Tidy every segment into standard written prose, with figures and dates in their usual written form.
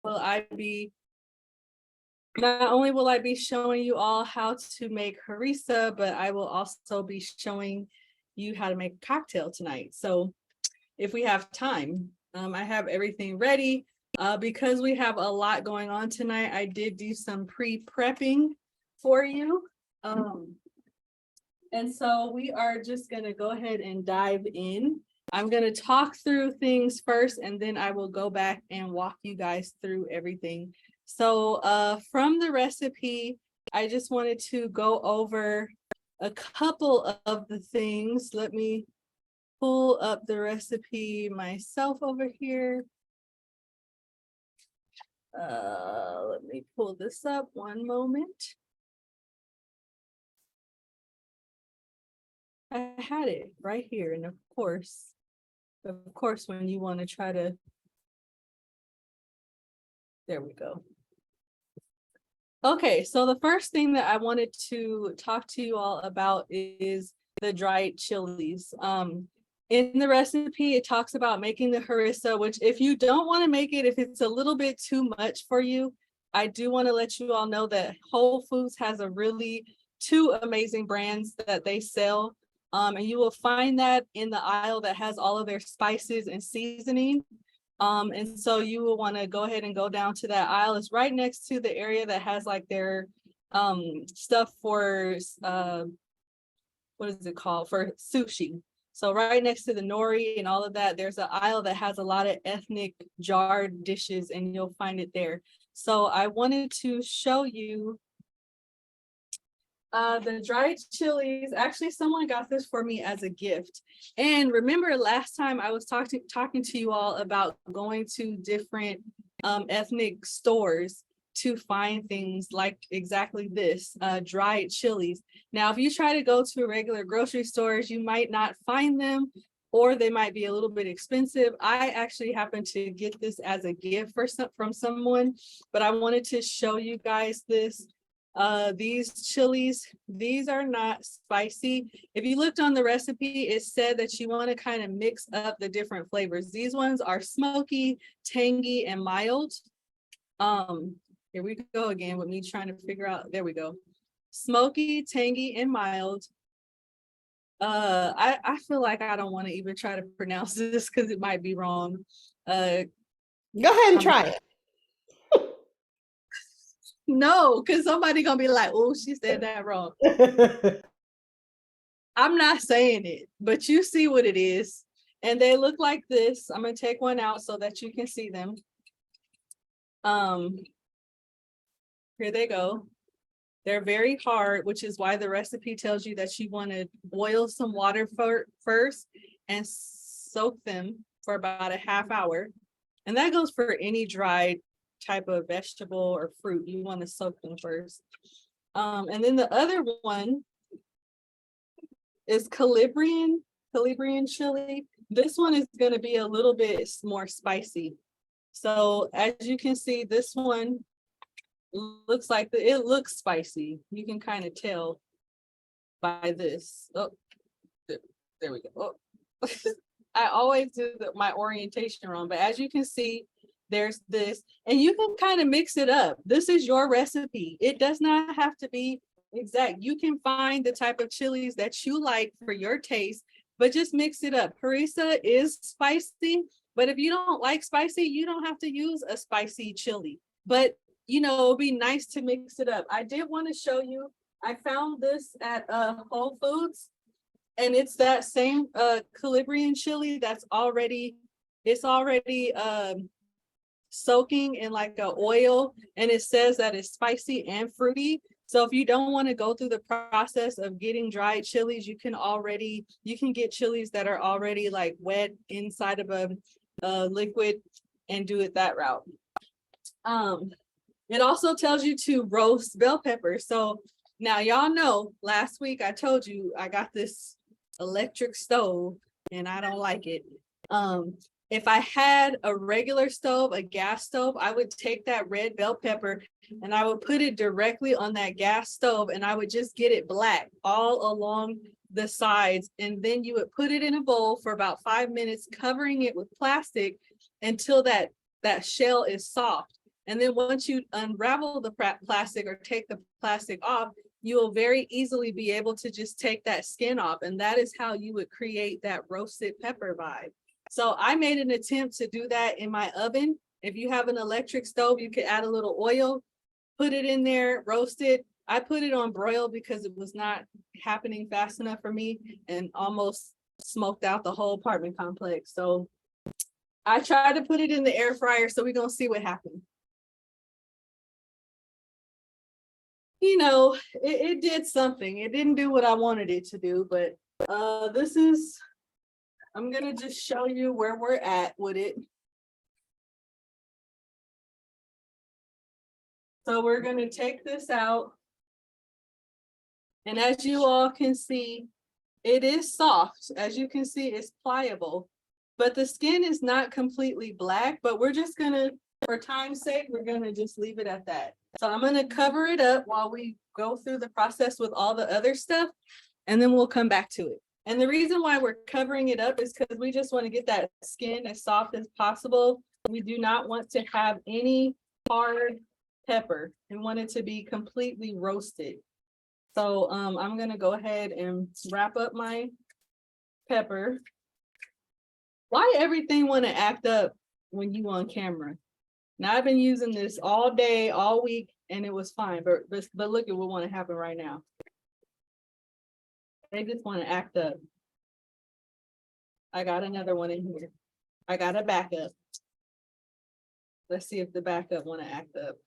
will I be Not only will I be showing you all how to make harissa, but I will also be showing you how to make a cocktail tonight. So if we have time, I have everything ready. Because we have a lot going on tonight, I did do some pre-prepping for you. And so we are just gonna go ahead and dive in. I'm gonna talk through things first, and then I will go back and walk you guys through everything. So from the recipe, I just wanted to go over a couple of the things. Let me pull up the recipe myself over here. Let me pull this up one moment. I had it right here, and of course, when you want to try to, there we go. Okay, so the first thing that I wanted to talk to you all about is the dried chilies. In the recipe, it talks about making the harissa, which if you don't want to make it, if it's a little bit too much for you, I do want to let you all know that Whole Foods has a really two amazing brands that they sell. And you will find that in the aisle that has all of their spices and seasoning. And so you will want to go ahead and go down to that aisle. It's right next to the area that has like their stuff for what is it called, for sushi. So right next to the nori and all of that, there's an aisle that has a lot of ethnic jarred dishes, and you'll find it there. So I wanted to show you the dried chilies. Actually, someone got this for me as a gift. And remember last time I was talking to you all about going to different ethnic stores to find things like exactly this, dried chilies. Now, if you try to go to regular grocery stores, you might not find them, or they might be a little bit expensive. I actually happened to get this as a gift from someone, but I wanted to show you guys this. These chilies, these are not spicy. If you looked on the recipe, it said that you want to kind of mix up the different flavors. These ones are smoky, tangy, and mild. Here we go again with me trying to figure out, there we go. Smoky, tangy, and mild. I feel like I don't want to even try to pronounce this because it might be wrong. Go ahead and try it. No, because somebody gonna be like, oh, she said that wrong. I'm not saying it, but you see what it is. And they look like this. I'm gonna take one out so that you can see them. Here they go. They're very hard, which is why the recipe tells you that you want to boil some water first and soak them for about a half hour. And that goes for any dried type of vegetable or fruit. You want to soak them first. And then the other one is Calabrian chili. This one is going to be a little bit more spicy. So as you can see, this one looks like it looks spicy. You can kind of tell by this. Oh, there we go. Oh. I always do my orientation wrong, but as you can see, there's this, and you can kind of mix it up. This is your recipe. It does not have to be exact. You can find the type of chilies that you like for your taste, but just mix it up. Harissa is spicy, but if you don't like spicy, you don't have to use a spicy chili. But you know, it'll be nice to mix it up. I did want to show you, I found this at Whole Foods, and it's that same Calabrian chili that's already, it's already soaking in like a oil, and it says that it's spicy and fruity. So if you don't want to go through the process of getting dried chilies, you can get chilies that are already like wet inside of a liquid and do it that route. It also tells you to roast bell peppers. So now y'all know last week I told you I got this electric stove and I don't like it. If I had a regular stove, a gas stove, I would take that red bell pepper and I would put it directly on that gas stove, and I would just get it black all along the sides. And then you would put it in a bowl for about 5 minutes, covering it with plastic until that shell is soft. And then once you unravel the plastic or take the plastic off, you will very easily be able to just take that skin off. And that is how you would create that roasted pepper vibe. So I made an attempt to do that in my oven. If you have an electric stove, you could add a little oil, put it in there, roast it. I put it on broil because it was not happening fast enough for me and almost smoked out the whole apartment complex. So I tried to put it in the air fryer, so we're gonna see what happens. You know, it did something. It didn't do what I wanted it to do, but I'm gonna just show you where we're at with it. So we're gonna take this out. And as you all can see, it is soft. As you can see, it's pliable, but the skin is not completely black, but we're just gonna, for time's sake, we're gonna just leave it at that. So I'm gonna cover it up while we go through the process with all the other stuff, and then we'll come back to it. And the reason why we're covering it up is because we just want to get that skin as soft as possible. We do not want to have any hard pepper. We want it to be completely roasted. So I'm gonna go ahead and wrap up my pepper. Why everything want to act up when you on camera? Now I've been using this all day, all week, and it was fine. But look at what want to happen right now. They just want to act up. I got another one in here. I got a backup. Let's see if the backup want to act up.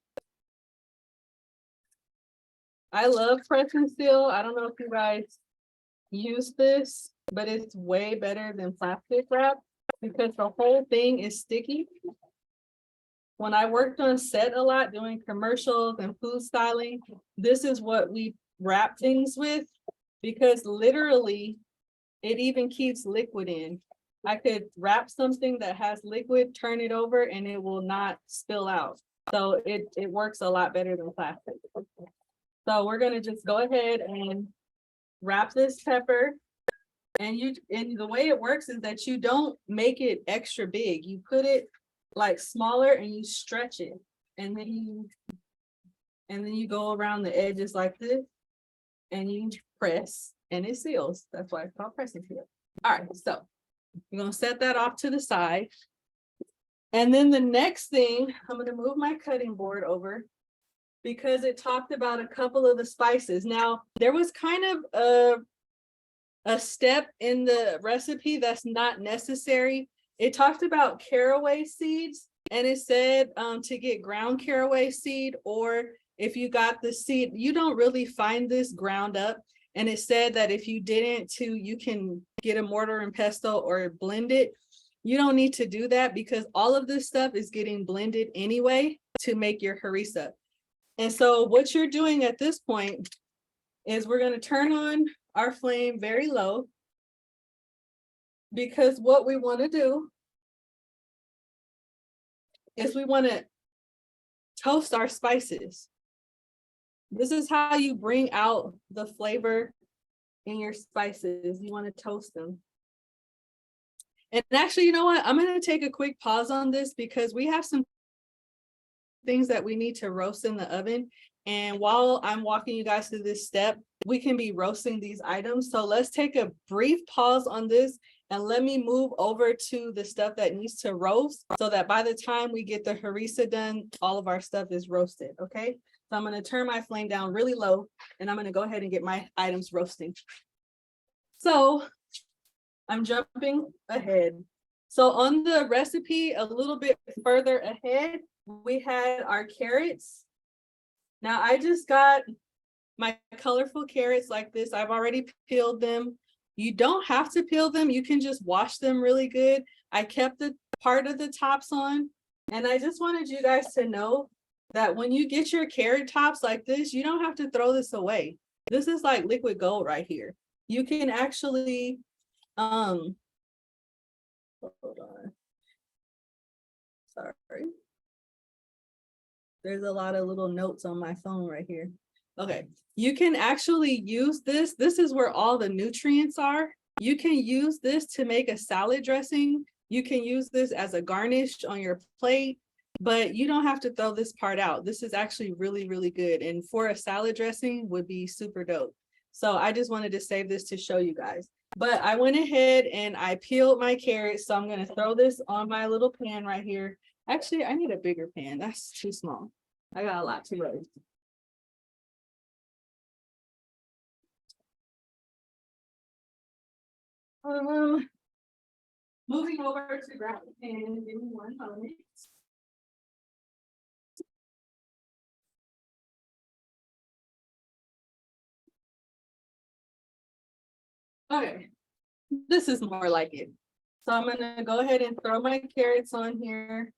I love press and seal. I don't know if you guys use this, but it's way better than plastic wrap because the whole thing is sticky. When I worked on set a lot doing commercials and food styling, this is what we wrap things with because literally it even keeps liquid in. I could wrap something that has liquid, turn it over, and it will not spill out. So it works a lot better than plastic. So we're gonna just go ahead and wrap this pepper. And the way it works is that you don't make it extra big. You put it like smaller and you stretch it. And then you go around the edges like this and you press and it seals. That's why it's called press and seal. All right, so I'm gonna set that off to the side. And then the next thing, I'm gonna move my cutting board over because it talked about a couple of the spices. Now, there was kind of a step in the recipe that's not necessary. It talked about caraway seeds, and it said to get ground caraway seed, or if you got the seed, you don't really find this ground up. And it said that if you didn't you can get a mortar and pestle or blend it. You don't need to do that because all of this stuff is getting blended anyway to make your harissa. And so what you're doing at this point is we're going to turn on our flame very low because what we want to do is we want to toast our spices. This is how you bring out the flavor in your spices. You want to toast them. And actually, you know what? I'm going to take a quick pause on this because we have some things that we need to roast in the oven. And while I'm walking you guys through this step, we can be roasting these items. So let's take a brief pause on this and let me move over to the stuff that needs to roast so that by the time we get the harissa done, all of our stuff is roasted, okay? So I'm gonna turn my flame down really low and I'm gonna go ahead and get my items roasting. So I'm jumping ahead. So on the recipe, a little bit further ahead, we had our carrots. Now I just got my colorful carrots like this. I've already peeled them. You don't have to peel them. You can just wash them really good. I kept the part of the tops on. And I just wanted you guys to know that when you get your carrot tops like this, you don't have to throw this away. This is like liquid gold right here. You can actually, hold on. Sorry. There's a lot of little notes on my phone right here. Okay, you can actually use this. This is where all the nutrients are. You can use this to make a salad dressing. You can use this as a garnish on your plate. but you don't have to throw this part out. This is actually really, really good. And for a salad dressing would be super dope. So I just wanted to save this to show you guys. But I went ahead and I peeled my carrots. So I'm going to throw this on my little pan right here. Actually, I need a bigger pan. That's too small. I got a lot to roast. Moving over to grab the pan. Give me one moment. Okay, this is more like it. So I'm gonna go ahead and throw my carrots on here.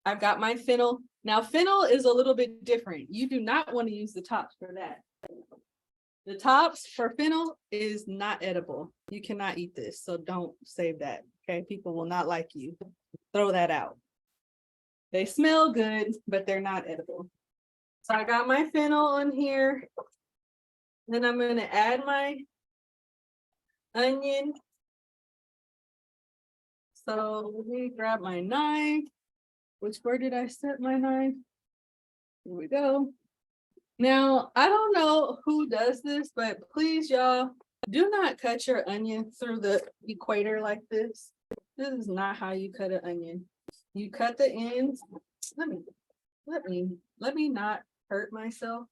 I've got my fennel. Now fennel is a little bit different. You do not want to use the tops for that. The tops for fennel is not edible. You cannot eat this, so don't save that. Okay, people will not like you. Throw that out. They smell good, but they're not edible. So I got my fennel on here. Then I'm gonna add my onion. So let me grab my knife. Where did I set my knife? Here we go. Now, I don't know who does this, but please, y'all, do not cut your onion through the equator like this. This is not how you cut an onion. You cut the ends. Let me not hurt myself.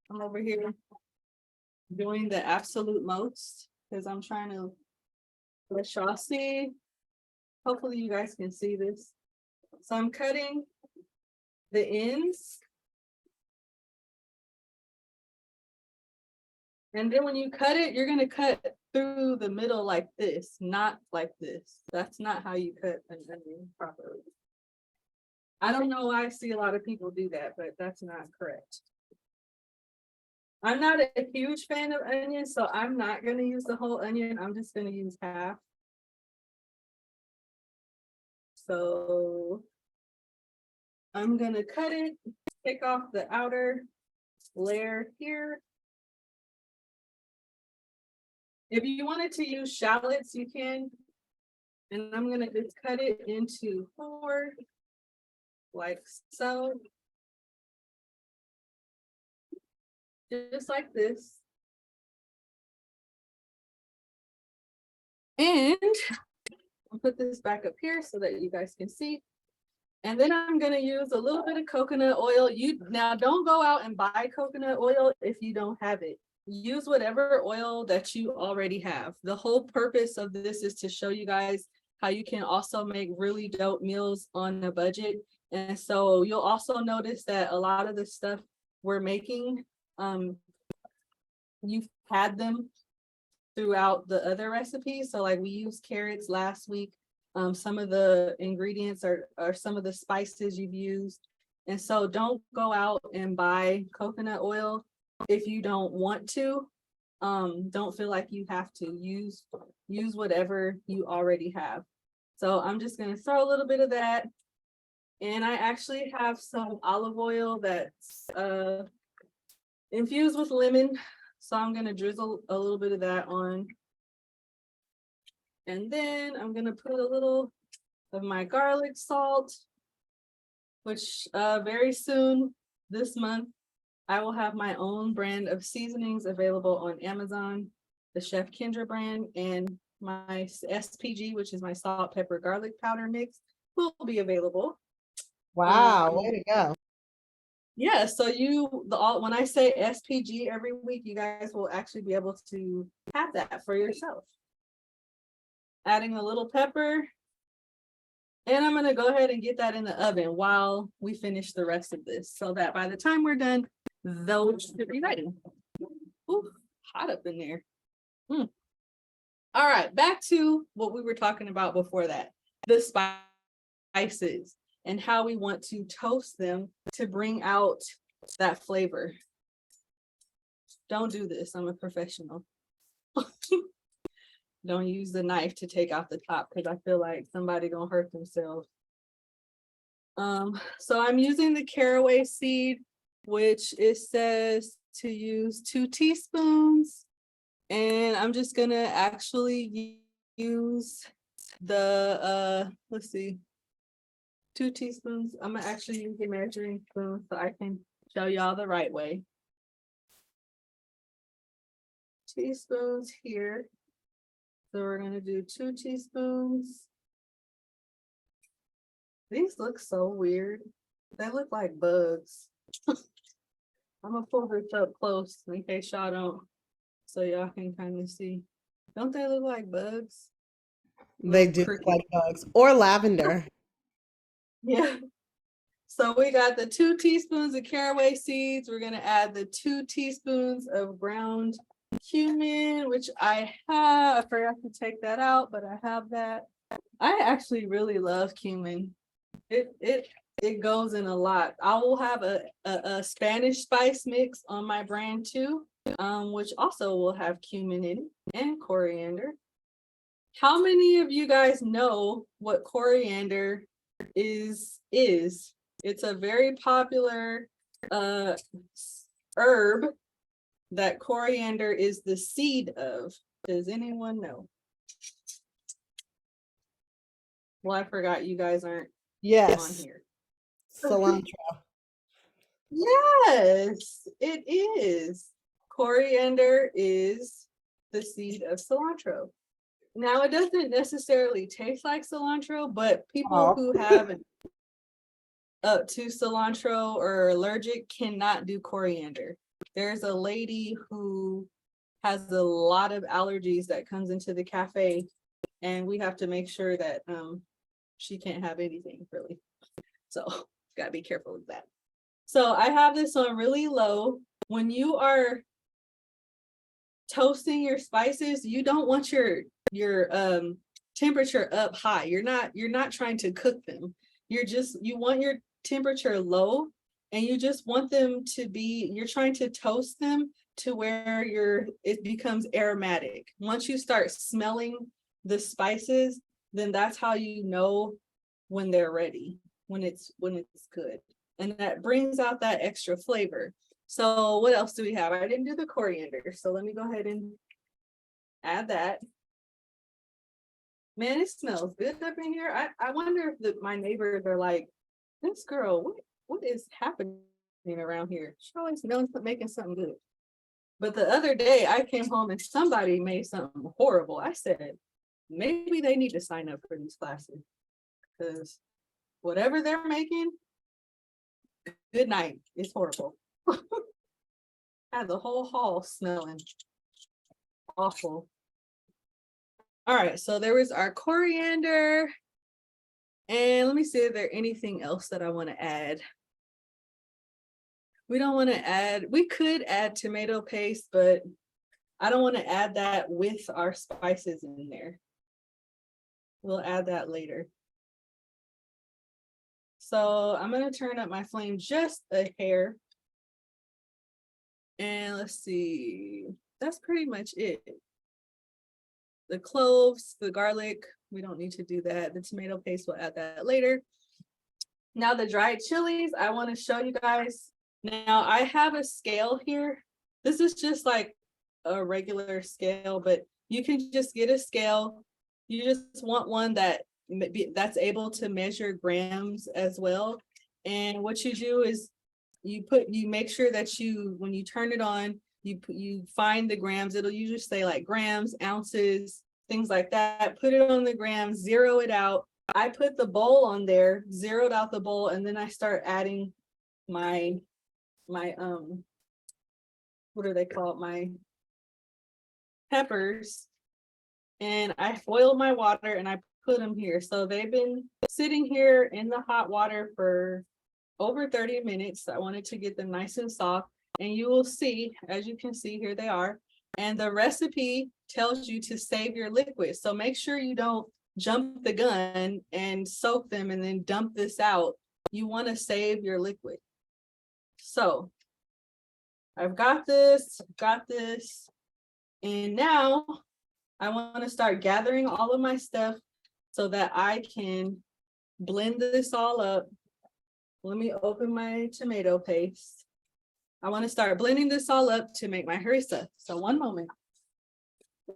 I'm over here doing the absolute most because I'm trying to let y'all see. Hopefully you guys can see this. So I'm cutting the ends. And then when you cut it, you're gonna cut through the middle like this, not like this. That's not how you cut an onion properly. I don't know why I see a lot of people do that, but that's not correct. I'm not a huge fan of onions, so I'm not gonna use the whole onion. I'm just gonna use half. So I'm gonna cut it, take off the outer layer here. If you wanted to use shallots, you can. And I'm gonna just cut it into 4, like so. Just like this. And I'll put this back up here so that you guys can see. And then I'm gonna use a little bit of coconut oil. Now don't go out and buy coconut oil if you don't have it. Use whatever oil that you already have. The whole purpose of this is to show you guys how you can also make really dope meals on a budget. And so you'll also notice that a lot of the stuff we're making, you've had them throughout the other recipes. So like we used carrots last week. Some of the ingredients are some of the spices you've used. And so don't go out and buy coconut oil if you don't want to. Don't feel like you have to use whatever you already have. So I'm just gonna throw a little bit of that. And I actually have some olive oil that's infused with lemon. So I'm gonna drizzle a little bit of that on. And then I'm gonna put a little of my garlic salt, which very soon this month, I will have my own brand of seasonings available on Amazon, the Chef Kendra brand, and my SPG, which is my salt, pepper, garlic powder mix, will be available. Wow, way to go. Yeah, so when I say SPG every week, you guys will actually be able to have that for yourself. Adding a little pepper. And I'm gonna go ahead and get that in the oven while we finish the rest of this, so that by the time we're done, those should be ready. Ooh, hot up in there. All right, back to what we were talking about before that, the spices and how we want to toast them to bring out that flavor. Don't do this, I'm a professional. Don't use the knife to take off the top because I feel like somebody gonna hurt themselves. So I'm using the caraway seed, which it says to use 2 teaspoons. And I'm just gonna actually use the let's see, 2 teaspoons. I'm gonna actually use the measuring spoon so I can show y'all the right way. Teaspoons here. So we're gonna do 2 teaspoons. These look so weird. They look like bugs. I'm gonna pull this up close in case y'all don't, so y'all can kind of see. Don't they look like bugs? They Little do look cricket. like bugs or lavender. Yeah. So we got the 2 teaspoons of caraway seeds. We're gonna add the 2 teaspoons of ground cumin, which I have. I forgot to take that out, but I have that. I actually really love cumin. It goes in a lot. I will have a Spanish spice mix on my brand too, which also will have cumin in it and coriander. How many of you guys know what coriander is? It's a very popular herb that coriander is the seed of. Does anyone know? Well, I forgot you guys aren't on Yes, here. cilantro. Yes, it is. Coriander is the seed of cilantro. Now, it doesn't necessarily taste like cilantro, but people Oh, who have an up to cilantro or allergic cannot do coriander. There's a lady who has a lot of allergies that comes into the cafe, and we have to make sure that she can't have anything really. So gotta be careful with that. So I have this on really low. When you are toasting your spices, you don't want your temperature up high. You're not trying to cook them. You want your temperature low, and you just want them to be, you're trying to toast them to where it becomes aromatic. Once you start smelling the spices, then that's how you know when they're ready, when it's good. And that brings out that extra flavor. So what else do we have? I didn't do the coriander, so let me go ahead and add that. Man, it smells good up in here. I wonder if my neighbors are like, this girl, what is happening around here? She always knows making something good. But the other day I came home and somebody made something horrible. I said, maybe they need to sign up for these classes, because whatever they're making, good night. It's horrible. Had the whole hall smelling awful. All right, so there was our coriander. And let me see if there's anything else that I want to add. We could add tomato paste, but I don't want to add that with our spices in there. We'll add that later. So I'm going to turn up my flame just a hair. And let's see, that's pretty much it. The cloves, the garlic, we don't need to do that. The tomato paste, we'll add that later. Now the dried chilies, I want to show you guys. Now I have a scale here. This is just like a regular scale, but you can just get a scale. You just want one that's able to measure grams as well. And what you do is you make sure that when you turn it on, you find the grams. It'll usually say like grams, ounces, things like that. Put it on the grams, zero it out. I put the bowl on there, zeroed out the bowl, and then I start adding my what are they called? My peppers. And I boiled my water and I put them here. So they've been sitting here in the hot water for over 30 minutes. I wanted to get them nice and soft. And you will see, as you can see, here they are. And the recipe tells you to save your liquid. So make sure you don't jump the gun and soak them and then dump this out. You want to save your liquid. So I've got this, and now I want to start gathering all of my stuff so that I can blend this all up. Let me open my tomato paste. I want to start blending this all up to make my harissa. So one moment.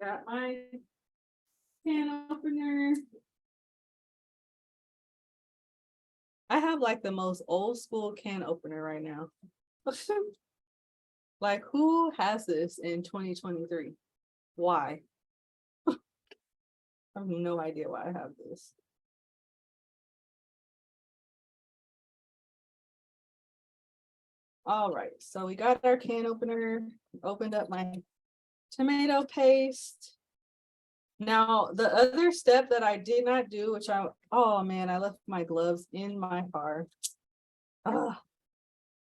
Got my can opener. I have like the most old school can opener right now. Like, who has this in 2023? Why? I have no idea why I have this. All right, so we got our can opener, opened up my tomato paste. Now, the other step that I did not do, which oh man, I left my gloves in my car.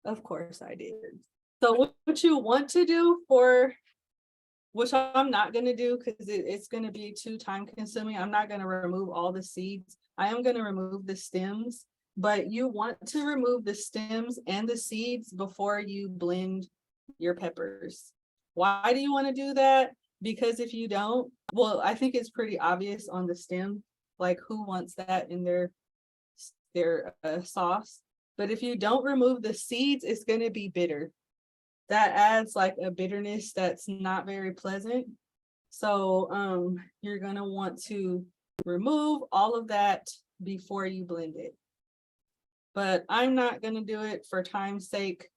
Of course I did. So what you want to do for, which I'm not gonna do because it's gonna be too time consuming. I'm not gonna remove all the seeds. I am gonna remove the stems, but you want to remove the stems and the seeds before you blend your peppers. Why do you want to do that? Because if you don't, well, I think it's pretty obvious on the stem, like who wants that in their sauce. But if you don't remove the seeds, it's going to be bitter. That adds like a bitterness that's not very pleasant. So you're going to want to remove all of that before you blend it. But I'm not going to do it for time's sake.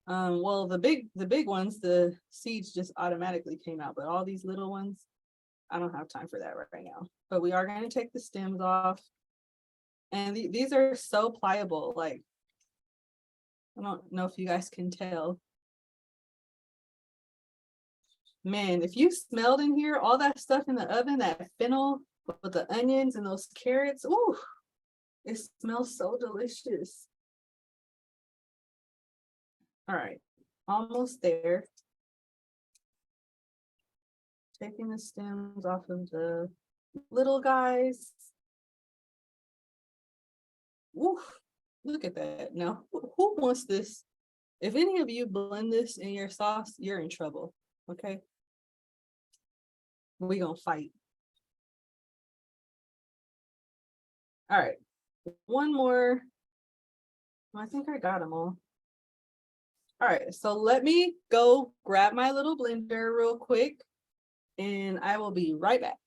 Well, the big ones, the seeds just automatically came out, but all these little ones, I don't have time for that right now. But we are going to take the stems off. And these are so pliable. Like, I don't know if you guys can tell. Man, if you smelled in here, all that stuff in the oven, that fennel with the onions and those carrots, ooh, it smells so delicious. All right, almost there. Taking the stems off of the little guys. Ooh, look at that. Now, who wants this? If any of you blend this in your sauce, you're in trouble, okay? We're gonna fight. All right, one more. I think I got them all. All right, so let me go grab my little blender real quick, and I will be right back.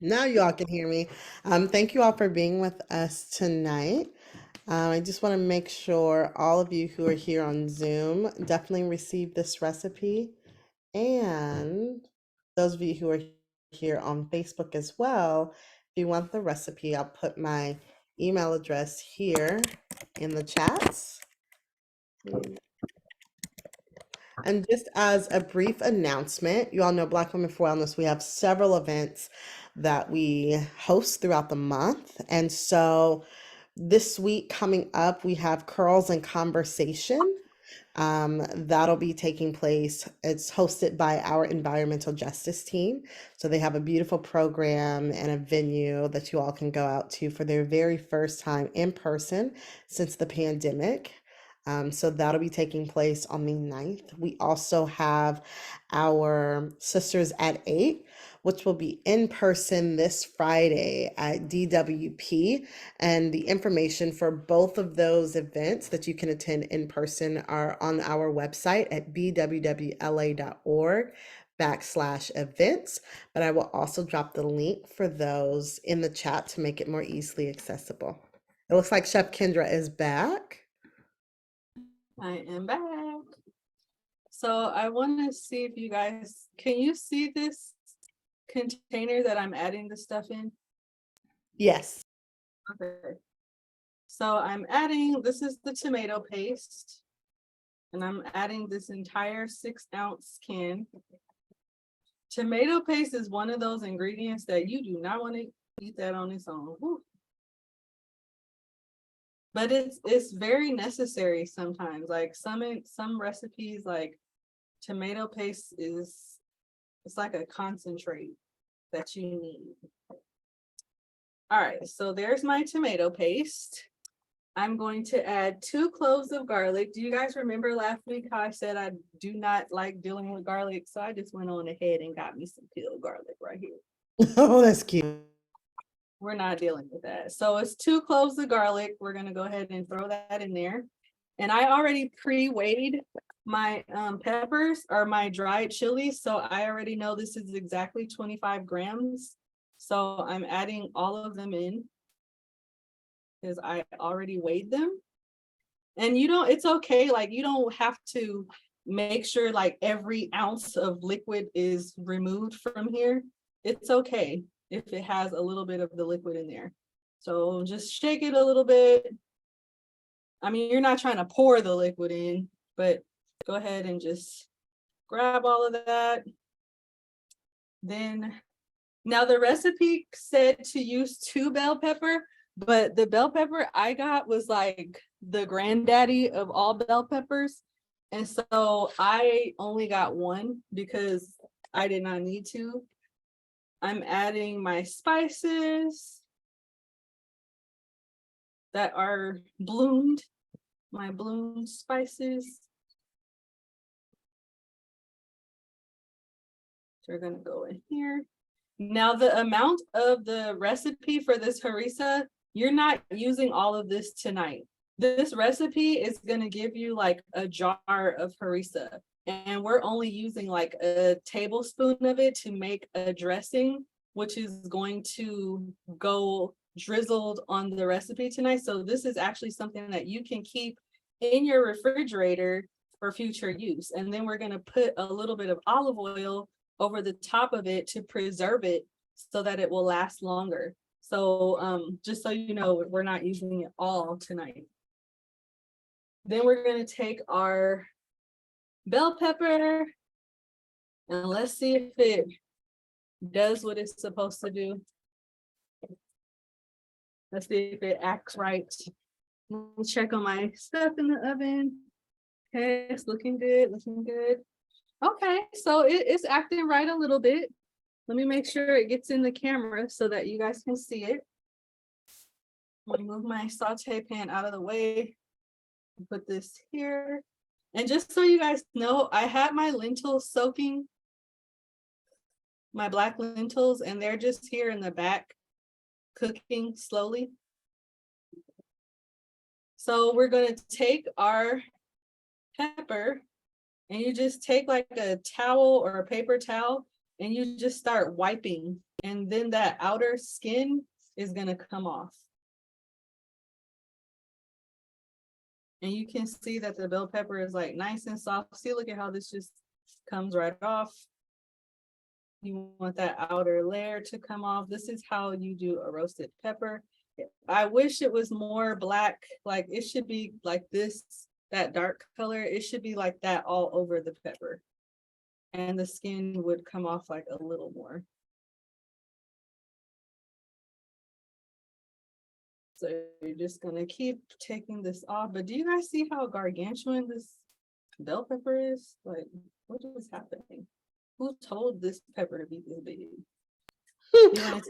Now you all can hear me. Thank you all for being with us tonight. I just want to make sure all of you who are here on Zoom definitely received this recipe. And those of you who are here on Facebook as well, if you want the recipe, I'll put my email address here in the chats. And just as a brief announcement, you all know Black Women for Wellness, we have several events that we host throughout the month. And so this week coming up, we have Curls and Conversation. That'll be taking place. It's hosted by our environmental justice team. So they have a beautiful program and a venue that you all can go out to for their very first time in person since the pandemic. So that'll be taking place on the 9th. We also have our Sisters at 8, which will be in person this Friday at DWP. And the information for both of those events that you can attend in person are on our website at bwwla.org/events. But I will also drop the link for those in the chat to make it more easily accessible. It looks like Chef Kendra is back. I am back. So I want to see if you guys, can you see this container that I'm adding the stuff in? Yes. Okay. So I'm adding, this is the tomato paste, and I'm adding this entire 6-ounce can. Tomato paste is one of those ingredients that you do not want to eat that on its own. Whew. But it's very necessary sometimes. Like some recipes, like tomato paste it's like a concentrate that you need. All right, so there's my tomato paste. I'm going to add 2 cloves of garlic. Do you guys remember last week how I said I do not like dealing with garlic? So I just went on ahead and got me some peeled garlic right here. Oh, that's cute. we're not dealing with that. So it's 2 cloves of garlic. We're gonna go ahead and throw that in there. And I already pre-weighed my peppers or my dried chilies, so I already know this is exactly 25 grams. So I'm adding all of them in because I already weighed them. And you don't, it's okay, like you don't have to make sure like every ounce of liquid is removed from here. It's okay if it has a little bit of the liquid in there. So just shake it a little bit. I mean, you're not trying to pour the liquid in, but go ahead and just grab all of that. Then, now the recipe said to use 2 bell pepper, but the bell pepper I got was like the granddaddy of all bell peppers. And so I only got 1 because I did not need to. I'm adding my spices that are bloomed, my bloomed spices. They're gonna go in here. Now the amount of the recipe for this harissa, you're not using all of this tonight. This recipe is gonna give you like a jar of harissa, and we're only using like a tablespoon of it to make a dressing, which is going to go drizzled on the recipe tonight. So this is actually something that you can keep in your refrigerator for future use. And then we're gonna put a little bit of olive oil over the top of it to preserve it so that it will last longer. So just so you know, we're not using it all tonight. Then we're going to take our bell pepper and let's see if it does what it's supposed to do. Let's see if it acts right. We'll check on my stuff in the oven. Okay, it's looking good, looking good. Okay, so it's acting right a little bit. Let me make sure it gets in the camera so that you guys can see it. I'm gonna move my saute pan out of the way. Put this here. And just so you guys know, I had my lentils soaking, my black lentils, and they're just here in the back cooking slowly. So we're gonna take our pepper and you just take like a towel or a paper towel and you just start wiping, and then that outer skin is gonna come off. And you can see that the bell pepper is like nice and soft. See, look at how this just comes right off. You want that outer layer to come off. This is how you do a roasted pepper. I wish it was more black, like it should be like this, that dark color. It should be like that all over the pepper. And the skin would come off like a little more. So you're just gonna keep taking this off. But do you guys see how gargantuan this bell pepper is? Like, what is happening? Who told this pepper to be this big?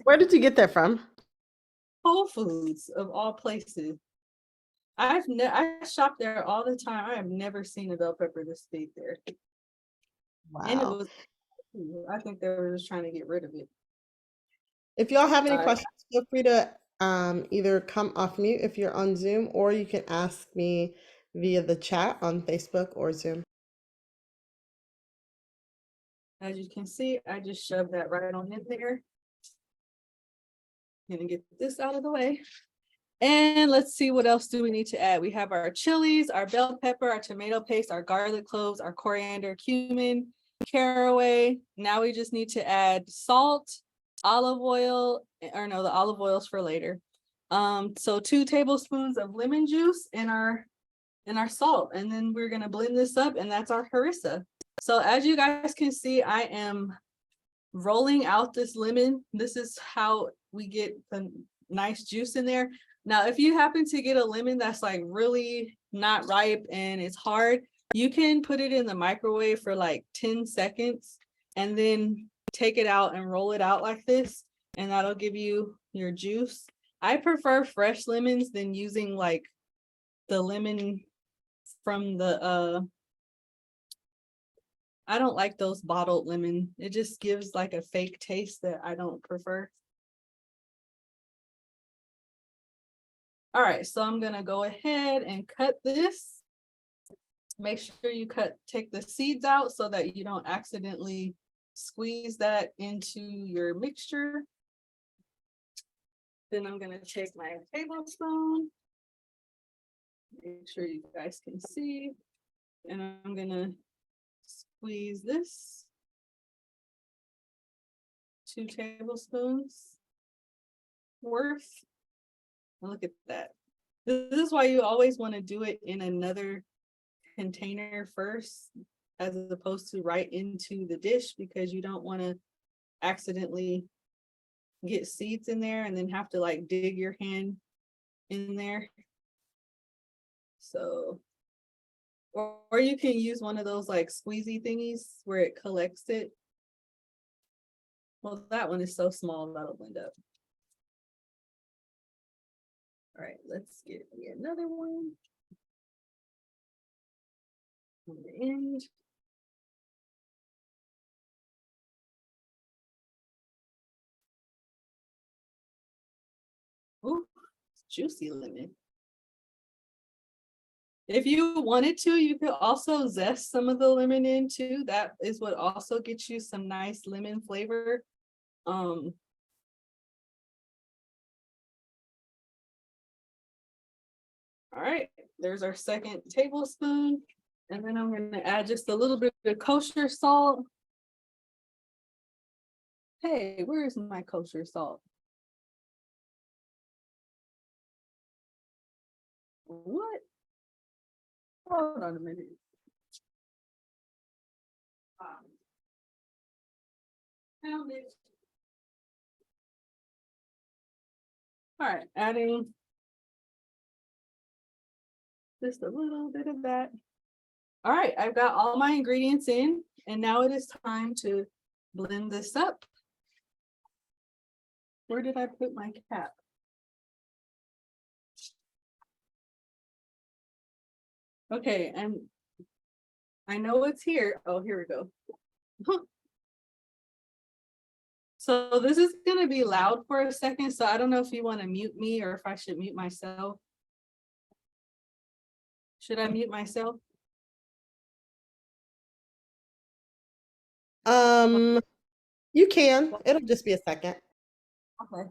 Where did you get that from? Whole Foods of all places. I shop there all the time. I have never seen a bell pepper this big there. And it Wow. was, I think they were just trying to get rid of it. If y'all have any Sorry. questions, feel free to either come off mute if you're on Zoom, or you can ask me via the chat on Facebook or Zoom. As you can see, I just shoved that right on in there. Gonna get this out of the way. And let's see, what else do we need to add? We have our chilies, our bell pepper, our tomato paste, our garlic cloves, our coriander, cumin, caraway. Now we just need to add salt, olive oil, or no, the olive oil's for later. So 2 tablespoons of lemon juice and our salt, and then we're gonna blend this up, and that's our harissa. So as you guys can see, I am rolling out this lemon. This is how we get the nice juice in there. Now, if you happen to get a lemon that's like really not ripe and it's hard, you can put it in the microwave for like 10 seconds and then take it out and roll it out like this, and that'll give you your juice. I prefer fresh lemons than using like the lemon from the I don't like those bottled lemon. It just gives like a fake taste that I don't prefer. All right, so I'm gonna go ahead and cut this. Make sure you take the seeds out so that you don't accidentally squeeze that into your mixture. Then I'm gonna take my tablespoon. Make sure you guys can see. And I'm gonna squeeze this. 2 tablespoons worth. Look at that. This is why you always want to do it in another container first, as opposed to right into the dish, because you don't want to accidentally get seeds in there and then have to like dig your hand in there. So, or you can use one of those like squeezy thingies where it collects it. Well, that one is so small that'll blend up. All right, let's get me another one on the end. Ooh, juicy lemon. If you wanted to, you could also zest some of the lemon in too. That is what also gets you some nice lemon flavor. All right, there's our 2nd tablespoon. And then I'm gonna add just a little bit of kosher salt. Hey, where's my kosher salt? What? Hold on a minute. Found it. All right, adding just a little bit of that. All right, I've got all my ingredients in, and now it is time to blend this up. Where did I put my cap? Okay, and I know it's here. Oh, here we go. So this is gonna be loud for a second, so I don't know if you want to mute me or if I should mute myself. Should I mute myself? You can. It'll just be a second. Okay.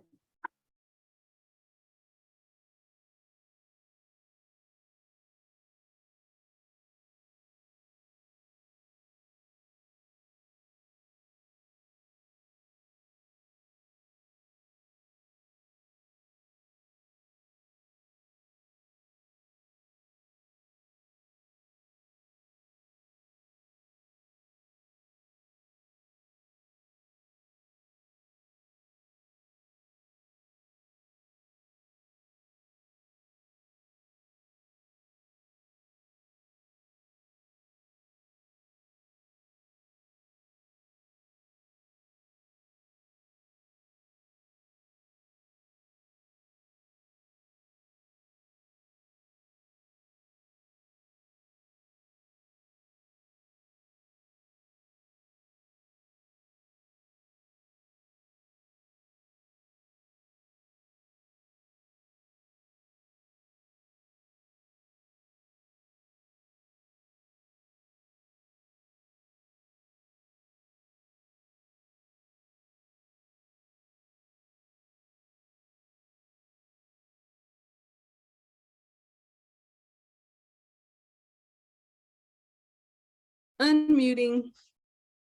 Unmuting.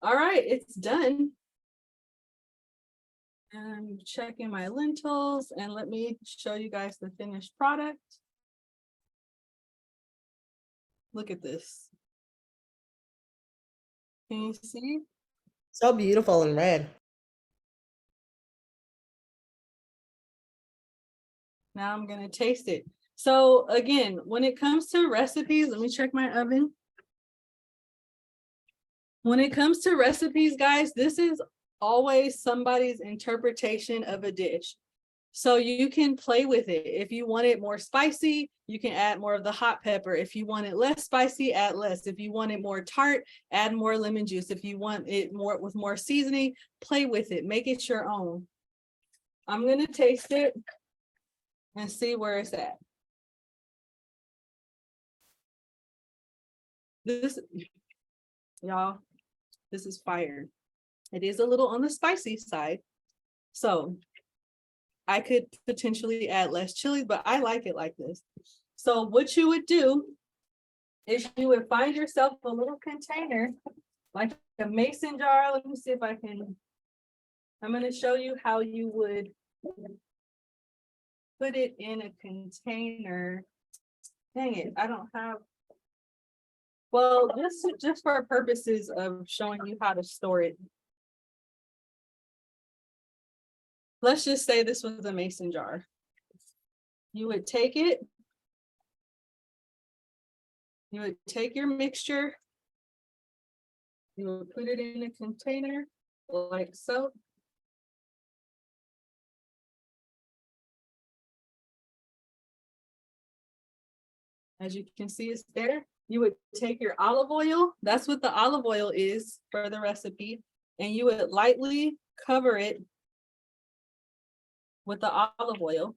All right, it's done. I'm checking my lentils, and let me show you guys the finished product. Look at this. Can you see? So beautiful and red. Now I'm gonna taste it. So again, when it comes to recipes, let me check my oven. When it comes to recipes, guys, this is always somebody's interpretation of a dish. So you can play with it. If you want it more spicy, you can add more of the hot pepper. If you want it less spicy, add less. If you want it more tart, add more lemon juice. If you want it more with more seasoning, play with it. Make it your own. I'm gonna taste it. and see where it's at. This, y'all, this is fire. It is a little on the spicy side. So I could potentially add less chili, but I like it like this. So what you would do is you would find yourself a little container, like a mason jar. Let me see if I can. I'm going to show you how you would put it in a container. Dang it, I don't have. Well, just for purposes of showing you how to store it. Let's just say this was a mason jar. You would take it. You would take your mixture. You would put it in a container like so. As you can see, it's there. You would take your olive oil. That's what the olive oil is for the recipe. And you would lightly cover it with the olive oil.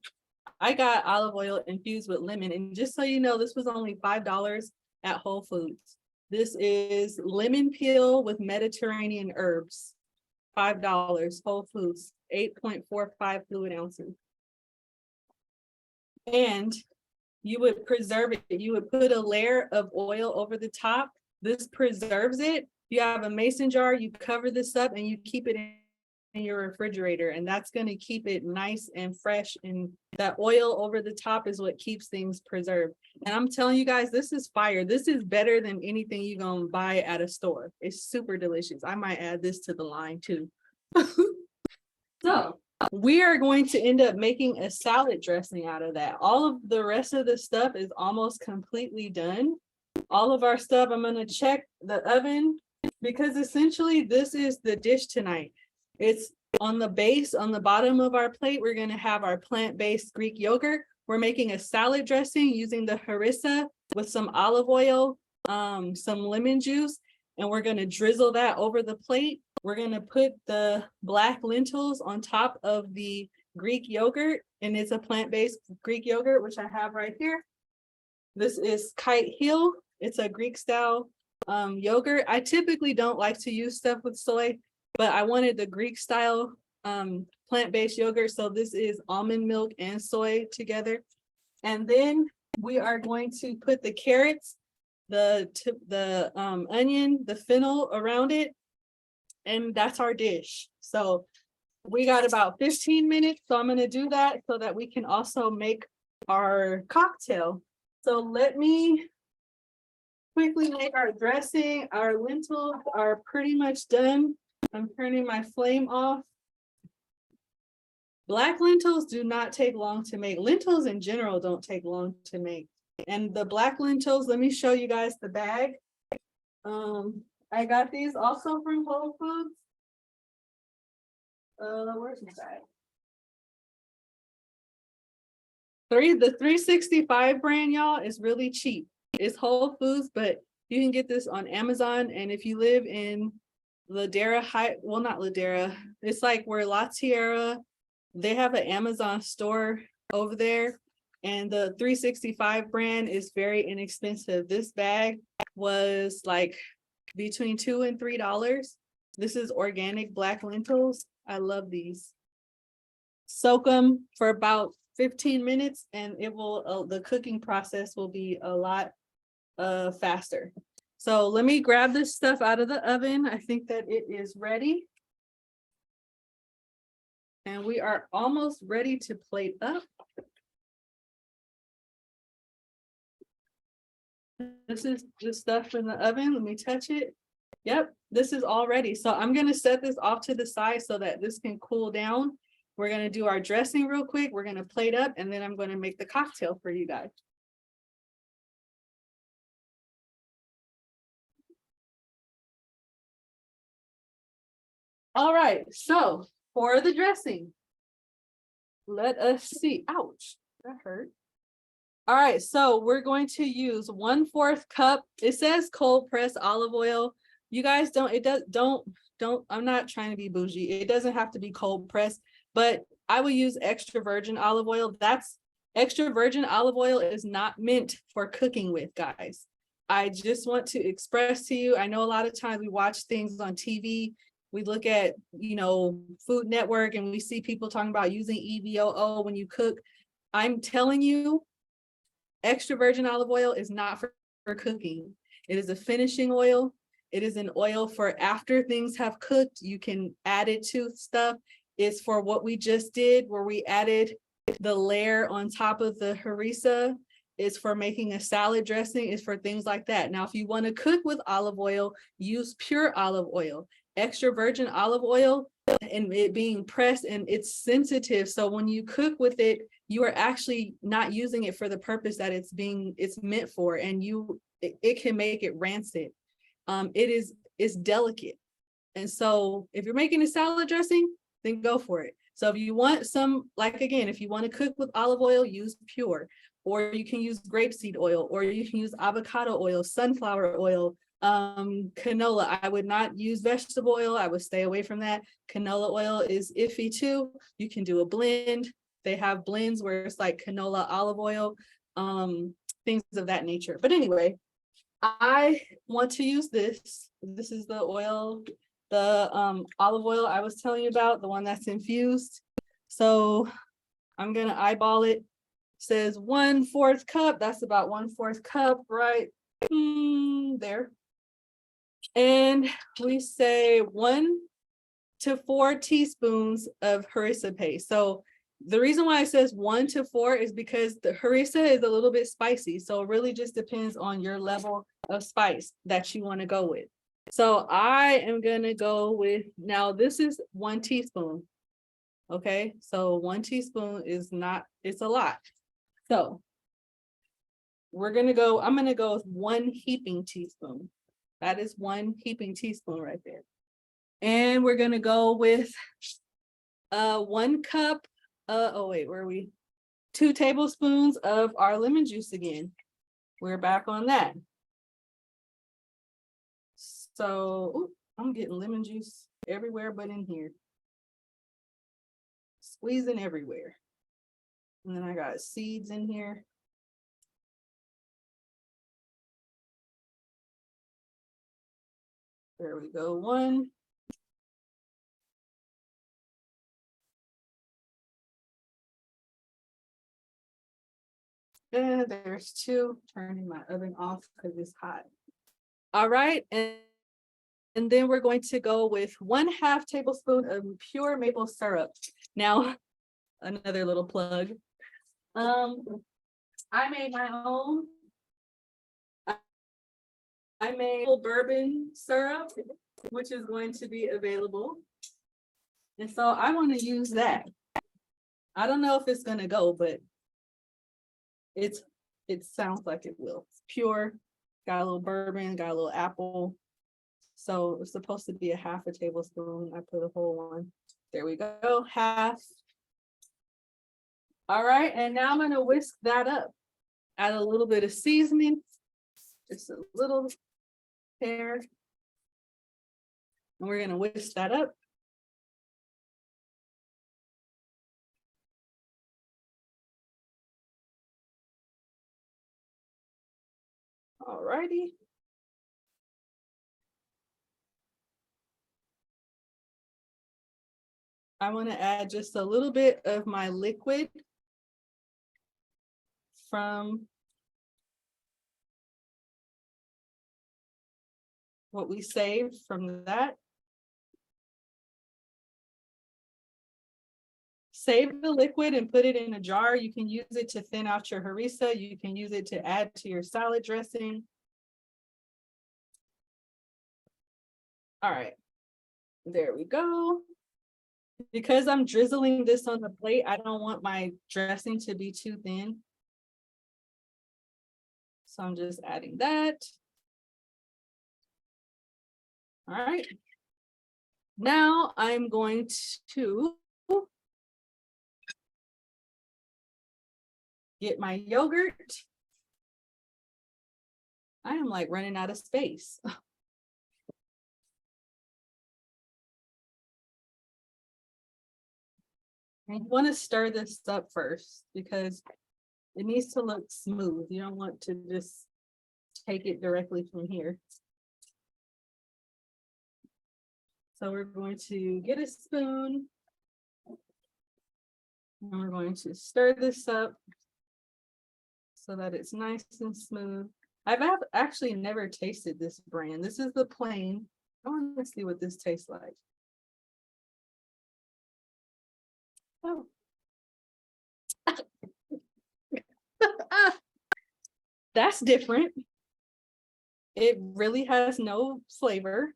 I got olive oil infused with lemon. And just so you know, this was only $5 at Whole Foods. This is lemon peel with Mediterranean herbs. $5, Whole Foods, 8.45 fluid ounces. And you would preserve it. You would put a layer of oil over the top. This preserves it. You have a mason jar, you cover this up and you keep it in your refrigerator, and that's going to keep it nice and fresh. And that oil over the top is what keeps things preserved. And I'm telling you guys, this is fire. This is better than anything you're going to buy at a store. It's super delicious. I might add this to the line too. So we are going to end up making a salad dressing out of that. All of the rest of the stuff is almost completely done. All of our stuff, I'm going to check the oven because essentially this is the dish tonight. It's on the base, on the bottom of our plate, we're going to have our plant-based Greek yogurt. We're making a salad dressing using the harissa with some olive oil, some lemon juice, and we're going to drizzle that over the plate. We're going to put the black lentils on top of the Greek yogurt, and it's a plant-based Greek yogurt, which I have right here. This is Kite Hill. It's a Greek style yogurt. I typically don't like to use stuff with soy, but I wanted the Greek style plant-based yogurt. So this is almond milk and soy together. And then we are going to put the carrots, the onion, the fennel around it. And that's our dish. So we got about 15 minutes. So I'm going to do that so that we can also make our cocktail. So let me quickly make our dressing. Our lentils are pretty much done. I'm turning my flame off. Black lentils do not take long to make. Lentils in general don't take long to make. And the black lentils, let me show you guys the bag. I got these also from Whole Foods. Where's the bag? The 365 brand, y'all, is really cheap. It's Whole Foods, but you can get this on Amazon. And if you live in Ladera well, not Ladera, it's like where La Tierra, they have an Amazon store over there, and the 365 brand is very inexpensive. This bag was like between $2 and $3. This is organic black lentils. I love these. Soak them for about 15 minutes and it will the cooking process will be a lot faster. So let me grab this stuff out of the oven. I think that it is ready. And we are almost ready to plate up. This is the stuff in the oven. Let me touch it. Yep, this is all ready. So I'm going to set this off to the side so that this can cool down. We're going to do our dressing real quick. We're going to plate up and then I'm going to make the cocktail for you guys. All right, so for the dressing, let us see. Ouch, that hurt. All right, so we're going to use 1/4 cup. It says cold pressed olive oil. You guys don't, I'm not trying to be bougie. It doesn't have to be cold pressed, but I will use extra virgin olive oil. That's Extra virgin olive oil is not meant for cooking with, guys. I just want to express to you, I know a lot of times we watch things on TV, we look at, Food Network, and we see people talking about using EVOO when you cook. I'm telling you, extra virgin olive oil is not for cooking. It is a finishing oil. It is an oil for after things have cooked. You can add it to stuff. It's for what we just did, where we added the layer on top of the harissa. It's for making a salad dressing. It's for things like that. Now, if you want to cook with olive oil, use pure olive oil. Extra virgin olive oil, and it being pressed, and it's sensitive. So when you cook with it, you are actually not using it for the purpose that it's meant for, and it can make it rancid. It's delicate. And so if you're making a salad dressing, then go for it. So if you want some, like, again, if you want to cook with olive oil, use pure, or you can use grapeseed oil, or you can use avocado oil, sunflower oil, canola. I would not use vegetable oil. I would stay away from that. Canola oil is iffy too. You can do a blend. They have blends where it's like canola olive oil, things of that nature. But anyway, I want to use this. This is the oil, the olive oil I was telling you about, the one that's infused. So I'm gonna eyeball it. Says 1/4 cup. That's about 1/4 cup, right there. And we say 1 to 4 teaspoons of harissa paste. So the reason why it says 1 to 4 is because the harissa is a little bit spicy. So it really just depends on your level of spice that you want to go with. So I am going to go with, now this is 1 teaspoon. Okay, so 1 teaspoon is not, it's a lot. So I'm going to go with 1 heaping teaspoon. That is 1 heaping teaspoon right there. And we're going to go with 1 cup. Where are we? 2 tablespoons of our lemon juice again. We're back on that. So I'm getting lemon juice everywhere but in here. Squeezing everywhere. And then I got seeds in here. There we go, 1. And there's 2. Turning my oven off because it's hot. All right, and then we're going to go with 1/2 tablespoon of pure maple syrup. Now, another little plug. I made my own. I made bourbon syrup, which is going to be available. And so I want to use that. I don't know if it's going to go, but it sounds like it will. It's pure, got a little bourbon, got a little apple. So it's supposed to be 1/2 tablespoon. I put a whole 1. There we go, 1/2. All right, and now I'm going to whisk that up. Add a little bit of seasoning, just a little hair. And we're going to whisk that up. All righty. I want to add just a little bit of my liquid from what we saved from that. Save the liquid and put it in a jar. You can use it to thin out your harissa. You can use it to add to your salad dressing. All right, there we go. Because I'm drizzling this on the plate, I don't want my dressing to be too thin. So I'm just adding that. All right. Now I'm going to get my yogurt. I am like running out of space. And you want to stir this up first because It needs to look smooth. You don't want to just take it directly from here. So we're going to get a spoon. And we're going to stir this up so that it's nice and smooth. I've actually never tasted this brand. This is the plain. I want to see what this tastes like. Oh. That's different. It really has no flavor.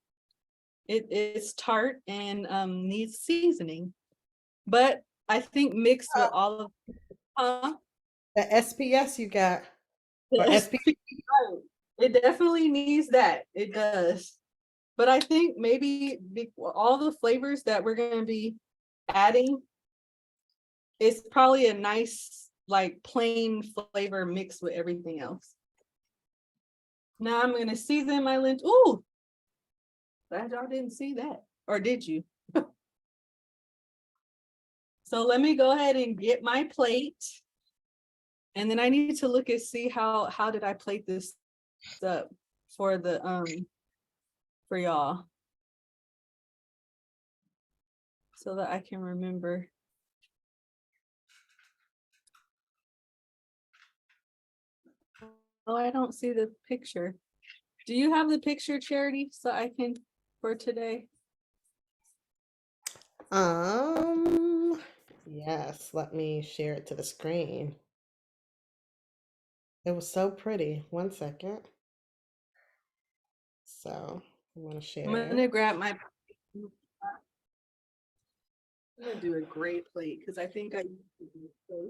It is tart and needs seasoning. But I think mixed with all of The SPS you got, or the SP. it definitely needs that. It does. But I think maybe all the flavors that we're going to be adding, it's probably a nice, like plain flavor mixed with everything else. Now I'm going to season my lentils. Ooh, glad y'all didn't see that. Or did you? So let me go ahead and get my plate. And then I need to look and see how did I plate this up for the for y'all, so that I can remember. Oh, I don't see the picture. Do you have the picture, Charity, so I can for today? Yes, let me share it to the screen. It was so pretty. One second. So I'm gonna I'm share gonna it. grab my. I'm gonna do a gray plate because I think I used to do so.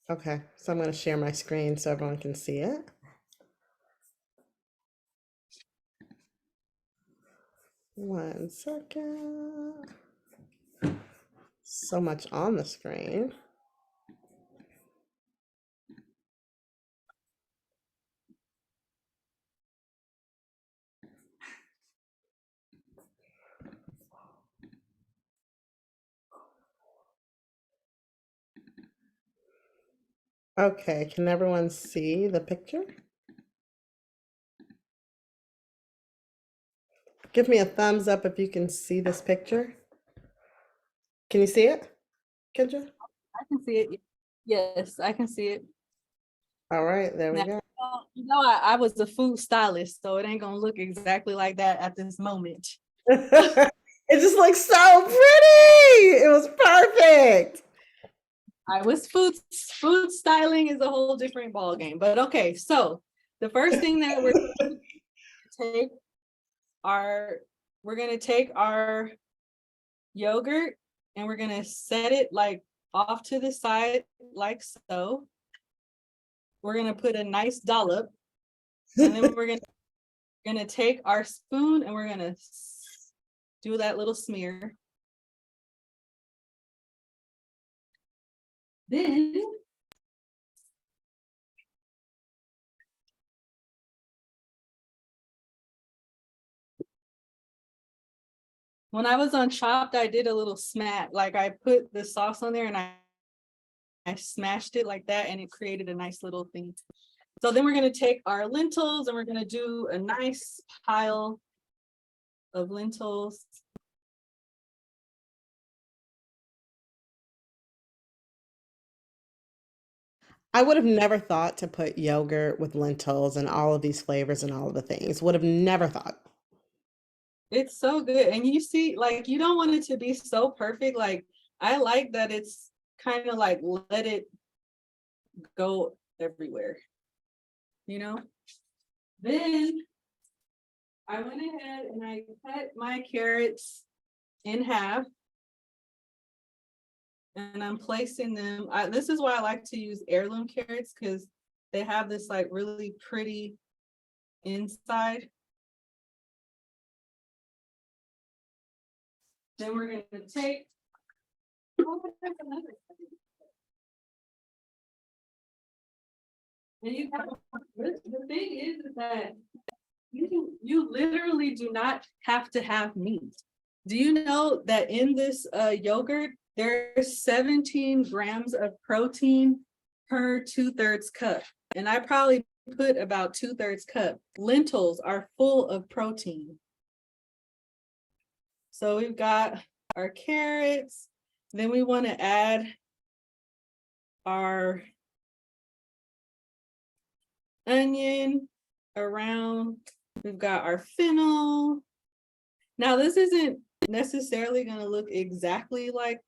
Okay, so I'm gonna share my screen so everyone can see it. One second. So much on the screen. Okay, can everyone see the picture? Give me a thumbs up if you can see this picture. Can you see it, Kendra? I can see it. Yes, I can see it. All right, there we Now, go. I was a food stylist, so it ain't gonna look exactly like that at this moment. It just looks so pretty. It was perfect. I was food styling is a whole different ball game. But okay, so the first thing that take our we're gonna take our yogurt and we're gonna set it like off to the side like so. We're gonna put a nice dollop, and then we're gonna take our spoon and we're gonna do that little smear. Then when I was on Chopped, I did a little smack, like I put the sauce on there and I smashed it like that and it created a nice little thing. So then we're gonna take our lentils and we're gonna do a nice pile of lentils. I would have never thought to put yogurt with lentils and all of these flavors and all of the things. Would have never thought. It's so good. And you see, like, you don't want it to be so perfect. Like, I like that it's kind of like let it go everywhere, you know? Then I went ahead and I cut my carrots in half. And I'm placing them. This is why I like to use heirloom carrots, because they have this like really pretty inside. Then we're gonna take. Oh, there's another. And the thing is that you literally do not have to have meat. Do you know that in this yogurt, there's 17 grams of protein per 2/3 cup? And I probably put about 2/3 cup. Lentils are full of protein. So we've got our carrots. Then we want to add our onion around. We've got our fennel. Now this isn't necessarily going to look exactly like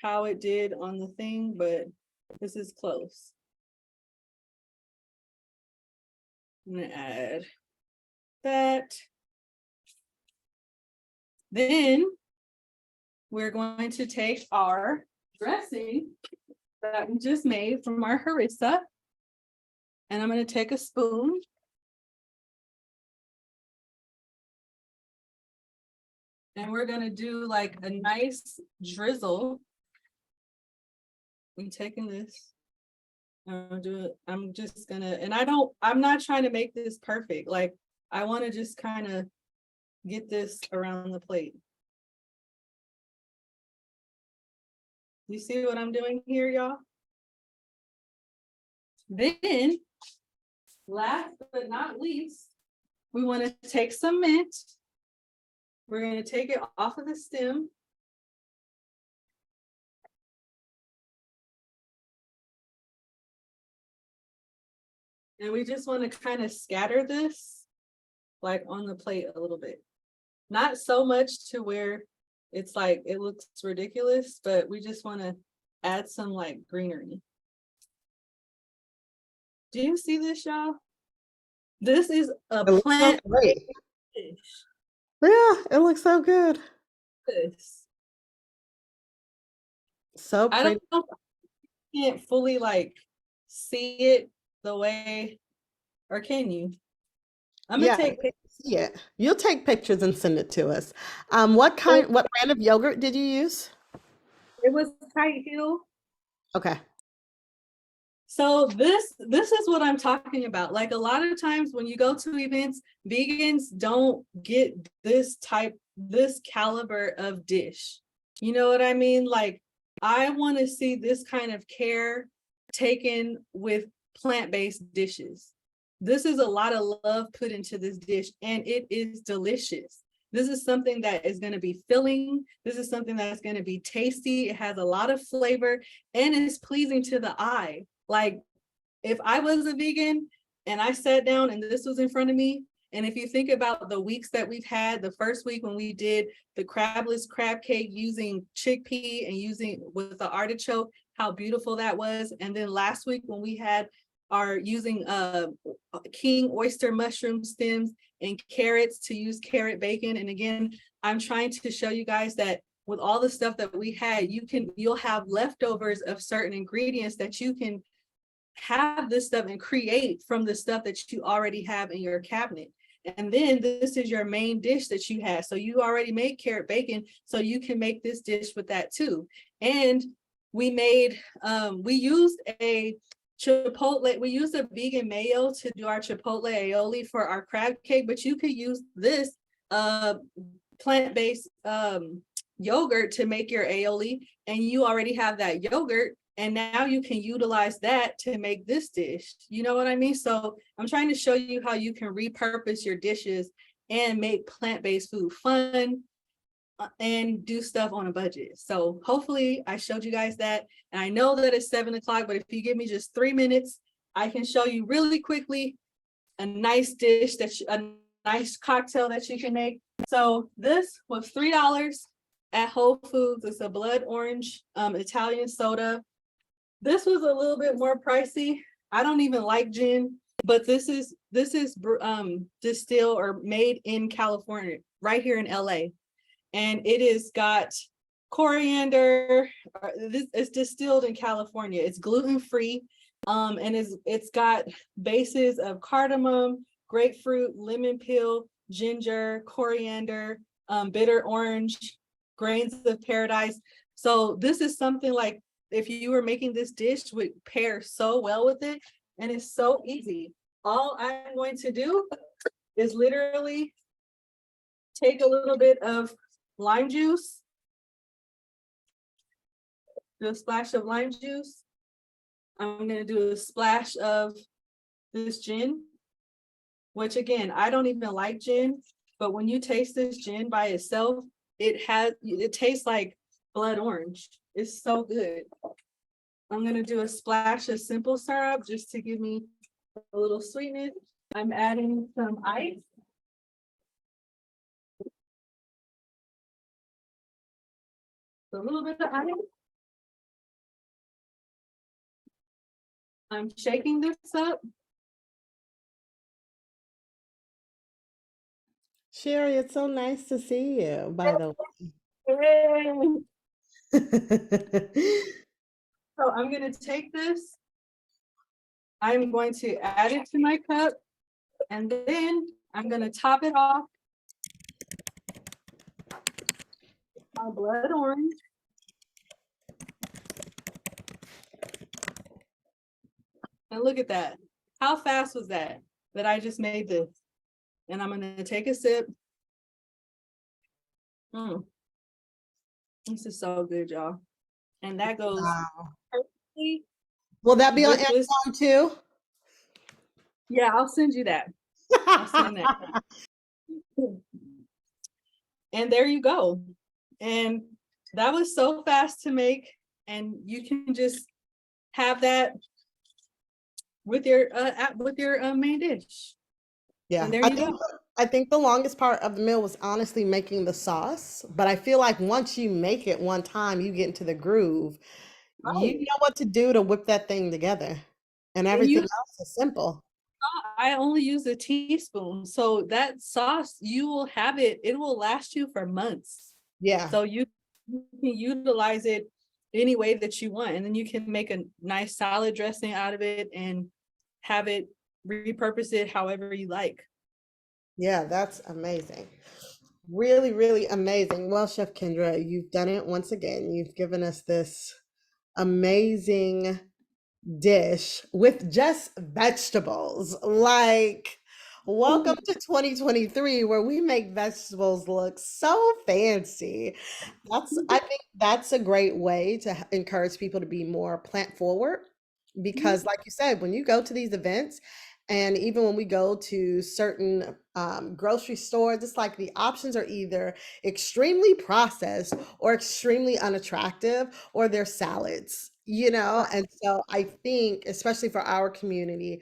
how it did on the thing, but this is close. I'm going to add that. Then we're going to take our dressing that we just made from our harissa, and I'm going to take a spoon. And we're going to do like a nice drizzle. I'm taking this. I'm just gonna, and I'm not trying to make this perfect. Like, I want to just kind of get this around the plate. You see what I'm doing here, y'all? Then, last but not least, we want to take some mint. We're going to take it off of the stem. And we just want to kind of scatter this like on the plate a little bit. Not so much to where it's like it looks ridiculous, but we just want to add some like greenery. Do you see this, y'all? This is a plant Great. dish. Yeah, it looks so good. This. So I pretty. don't know if I can't fully like see it the way, or can you? I'm gonna Yeah, take pictures. yeah. You'll take pictures and send it to us. What brand of yogurt did you use? It was tight heel. Okay. So this is what I'm talking about. Like, a lot of times when you go to events, vegans don't get this caliber of dish. You know what I mean? Like, I want to see this kind of care taken with plant-based dishes. This is a lot of love put into this dish, and it is delicious. This is something that is going to be filling. This is something that's going to be tasty. It has a lot of flavor and it's pleasing to the eye. Like, if I was a vegan and I sat down and this was in front of me, and if you think about the weeks that we've had, the first week when we did the crabless crab cake using chickpea and using with the artichoke, how beautiful that was. And then last week when we had our using king oyster mushroom stems and carrots to use carrot bacon. And again, I'm trying to show you guys that with all the stuff that we had, you'll have leftovers of certain ingredients that you can have this stuff and create from the stuff that you already have in your cabinet. And then this is your main dish that you have. So you already made carrot bacon, so you can make this dish with that too. And we made, we used a chipotle, we used a vegan mayo to do our chipotle aioli for our crab cake, but you could use this plant-based yogurt to make your aioli, and you already have that yogurt, and now you can utilize that to make this dish. You know what I mean? So I'm trying to show you how you can repurpose your dishes and make plant-based food fun and do stuff on a budget. So hopefully I showed you guys that. And I know that it's 7 o'clock, but if you give me just 3 minutes, I can show you really quickly a nice dish a nice cocktail that you can make. So this was $3 at Whole Foods. It's a blood orange Italian soda. This was a little bit more pricey. I don't even like gin, but this is distilled or made in California, right here in LA. And it is got coriander. This is distilled in California. It's gluten-free, and it's got bases of cardamom, grapefruit, lemon peel, ginger, coriander, bitter orange, grains of paradise. So this is something like, if you were making this dish, would pair so well with it. And it's so easy. All I'm going to do is literally take a little bit of lime juice, do a splash of lime juice. I'm gonna do a splash of this gin, which again, I don't even like gin, but when you taste this gin by itself, it tastes like blood orange. It's so good. I'm gonna do a splash of simple syrup just to give me a little sweetness. I'm adding some ice. A little bit of ice. I'm shaking this up. Sherry, it's so nice to see you, by the Yay. way. So I'm gonna take this. I'm going to add it to my cup, and then I'm gonna top it off. My blood orange. And look at that. How fast was that I just made this? And I'm gonna take a sip. This is so good, y'all. And that goes Wow. perfectly Will that be on with this. Amazon too? Yeah, I'll send you that. I'll send that. And there you go. And that was so fast to make. And you can just have that with your main dish. Yeah, And there you go. I think the longest part of the meal was honestly making the sauce. But I feel like once you make it one time, you get into the groove. You Oh, know what to do to whip that thing together. And and everything you else is simple. I only use a teaspoon. So that sauce, you will have it, it will last you for months. Yeah. So you can utilize it any way that you want. And then you can make a nice salad dressing out of it and have it repurpose it however you like. Yeah, that's amazing. Really, really amazing. Well, Chef Kendra, you've done it once again. You've given us this amazing dish with just vegetables. Like, welcome to 2023, where we make vegetables look so fancy. I think that's a great way to encourage people to be more plant forward because, like you said, when you go to these events, and even when we go to certain grocery stores, it's like the options are either extremely processed or extremely unattractive, or they're salads, you know? And so I think, especially for our community,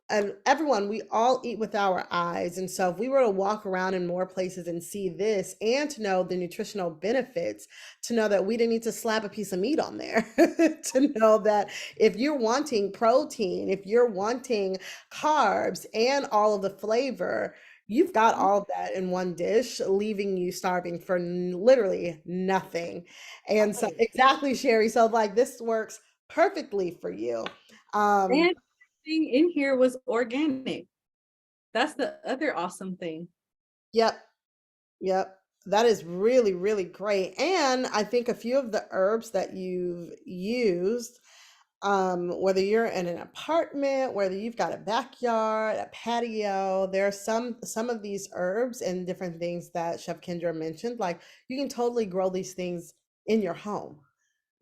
and everyone, we all eat with our eyes. And so if we were to walk around in more places and see this and to know the nutritional benefits, to know that we didn't need to slap a piece of meat on there, to know that if you're wanting protein, if you're wanting carbs and all of the flavor, you've got all of that in one dish, leaving you starving for literally nothing. And so, exactly, Sherry. So, like, this works perfectly for you. And everything in here was organic. That's the other awesome thing. Yep. Yep. That is really, really great. And I think a few of the herbs that you've used, whether you're in an apartment, whether you've got a backyard, a patio, there are some of these herbs and different things that Chef Kendra mentioned. Like, you can totally grow these things in your home.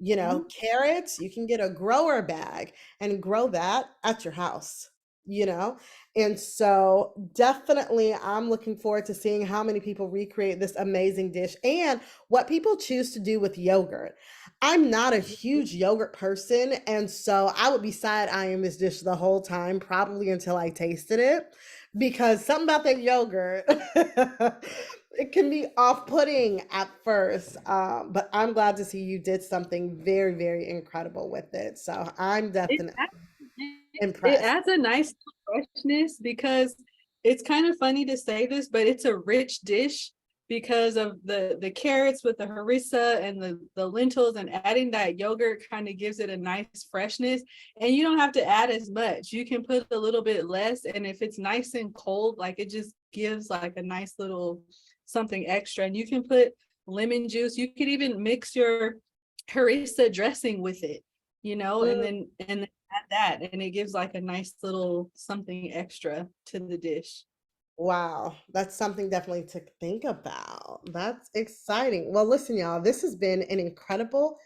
You know, Mhm. carrots, you can get a grower bag and grow that at your house, you know? And so definitely I'm looking forward to seeing how many people recreate this amazing dish and what people choose to do with yogurt. I'm not a huge yogurt person, and so I would be side-eyeing this dish the whole time, probably until I tasted it, because something about that yogurt it can be off-putting at first, but I'm glad to see you did something very, very incredible with it. So I'm It definitely it impressed. adds a nice freshness because it's kind of funny to say this, but it's a rich dish because of the carrots with the harissa and the lentils, and adding that yogurt kind of gives it a nice freshness. And you don't have to add as much. You can put a little bit less, and if it's nice and cold, like, it just gives like a nice little something extra. And you can put lemon juice. You could even mix your harissa dressing with it. you know, Mm, and then add that, and it gives like a nice little something extra to the dish. wow, that's something definitely to think about. That's exciting. Well, listen, y'all, this has been an incredible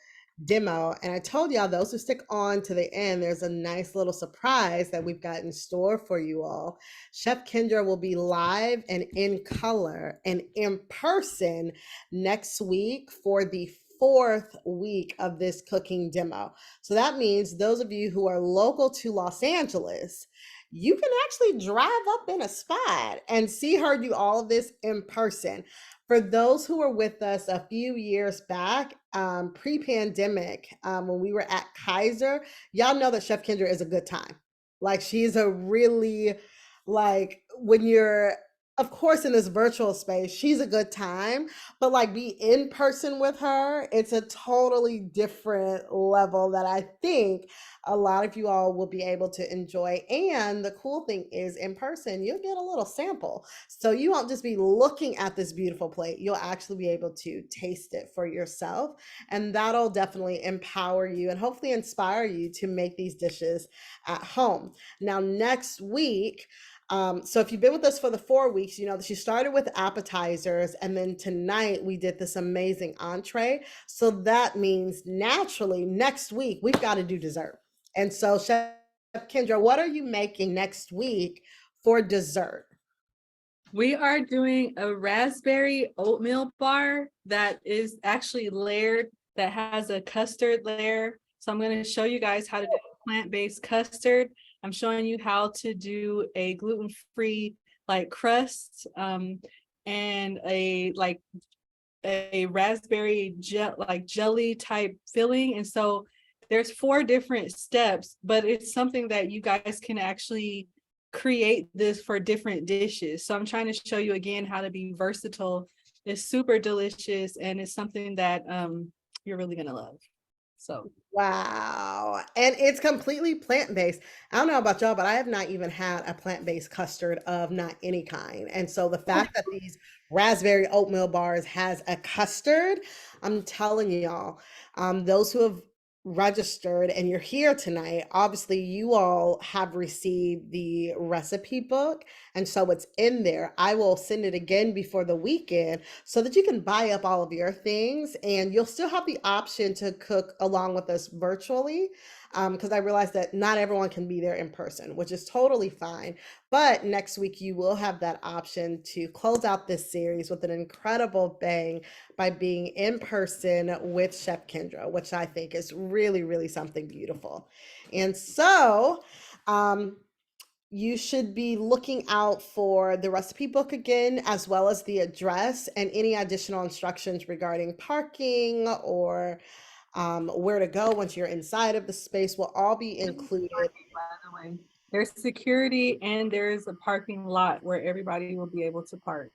demo. And I told y'all, those who stick on to the end, there's a nice little surprise that we've got in store for you all. Chef Kendra will be live and in color and in person next week for the fourth week of this cooking demo. So that means those of you who are local to Los Angeles, you can actually drive up in a spot and see her do all of this in person. For those who were with us a few years back, pre-pandemic, when we were at Kaiser, y'all know that Chef Kendra is a good time. Like she's a really, like when you're, of course, in this virtual space, she's a good time, but like be in person with her, it's a totally different level that I think a lot of you all will be able to enjoy. And the cool thing is, in person, you'll get a little sample. So you won't just be looking at this beautiful plate, you'll actually be able to taste it for yourself. And that'll definitely empower you and hopefully inspire you to make these dishes at home. Now, next week, so if you've been with us for the 4 weeks, you know that she started with appetizers, and then tonight we did this amazing entree. So that means naturally next week we've got to do dessert. And so, Chef Kendra, what are you making next week for dessert? We are doing a raspberry oatmeal bar that is actually layered, that has a custard layer. So I'm going to show you guys how to do a plant-based custard. I'm showing you how to do a gluten-free like crust, and a raspberry jelly type filling. And so there's 4 different steps, but it's something that you guys can actually create this for different dishes. So I'm trying to show you again how to be versatile. It's super delicious, and it's something that you're really gonna love. So Wow. And it's completely plant-based. I don't know about y'all, but I have not even had a plant-based custard of not any kind. And so the fact that these raspberry oatmeal bars has a custard, I'm telling y'all, those who have registered and you're here tonight, obviously you all have received the recipe book. And so it's in there. I will send it again before the weekend so that you can buy up all of your things, and you'll still have the option to cook along with us virtually, because I realize that not everyone can be there in person, which is totally fine. But next week you will have that option to close out this series with an incredible bang by being in person with Chef Kendra, which I think is really, really something beautiful. And so, you should be looking out for the recipe book again, as well as the address and any additional instructions regarding parking or where to go once you're inside of the space will all be included. by the way, there's security and there's a parking lot where everybody will be able to park.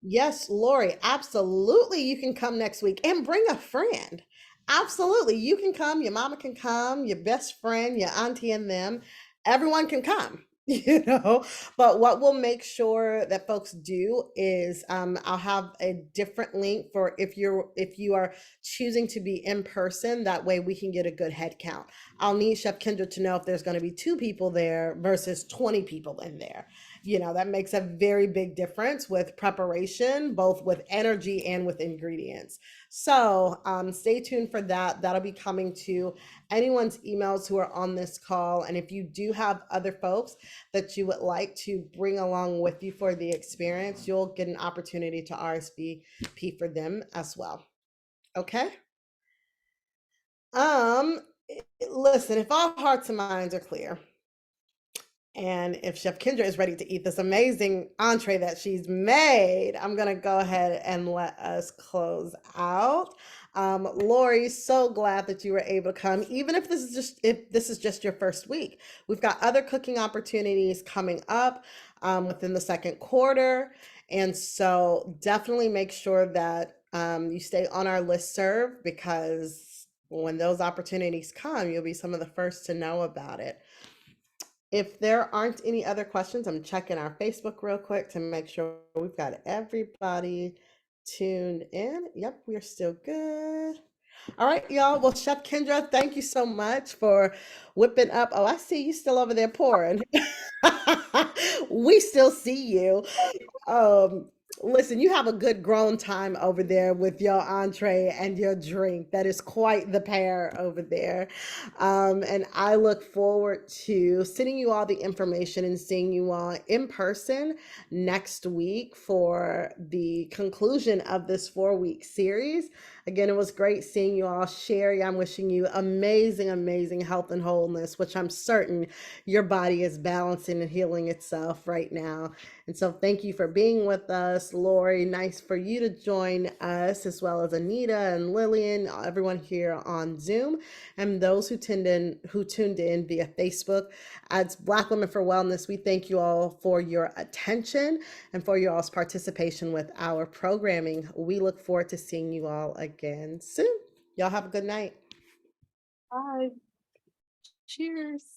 Yes, Lori, absolutely. You can come next week and bring a friend. Absolutely. You can come, your mama can come, your best friend, your auntie, and them. Everyone can come, you know. But what we'll make sure that folks do is I'll have a different link for if you are choosing to be in person. That way we can get a good head count. I'll need Chef Kendra to know if there's going to be 2 people there versus 20 people in there. You know, that makes a very big difference with preparation, both with energy and with ingredients. So stay tuned for that. That'll be coming to anyone's emails who are on this call. And if you do have other folks that you would like to bring along with you for the experience, you'll get an opportunity to RSVP for them as well. Okay. Um, Listen, if all hearts and minds are clear, and if Chef Kendra is ready to eat this amazing entree that she's made, I'm going to go ahead and let us close out. Lori, so glad that you were able to come, even if this is just your first week. We've got other cooking opportunities coming up within the second quarter. And so definitely make sure that you stay on our listserv, because when those opportunities come, you'll be some of the first to know about it. If there aren't any other questions, I'm checking our Facebook real quick to make sure we've got everybody tuned in. Yep, we're still good. All right, y'all. Well, Chef Kendra, thank you so much for whipping up. Oh, I see you still over there pouring. We still see you. Um, Listen, you have a good grown time over there with your entree and your drink. That is quite the pair over there. And I look forward to sending you all the information and seeing you all in person next week for the conclusion of this 4 week series. Again, it was great seeing you all. Sherry, I'm wishing you amazing, amazing health and wholeness, which I'm certain your body is balancing and healing itself right now. And so thank you for being with us. Lori, nice for you to join us, as well as Anita and Lillian, everyone here on Zoom, and those who tuned in via Facebook. As Black Women for Wellness, we thank you all for your attention and for your all's participation with our programming. We look forward to seeing you all again soon. Y'all have a good night. Bye. Cheers.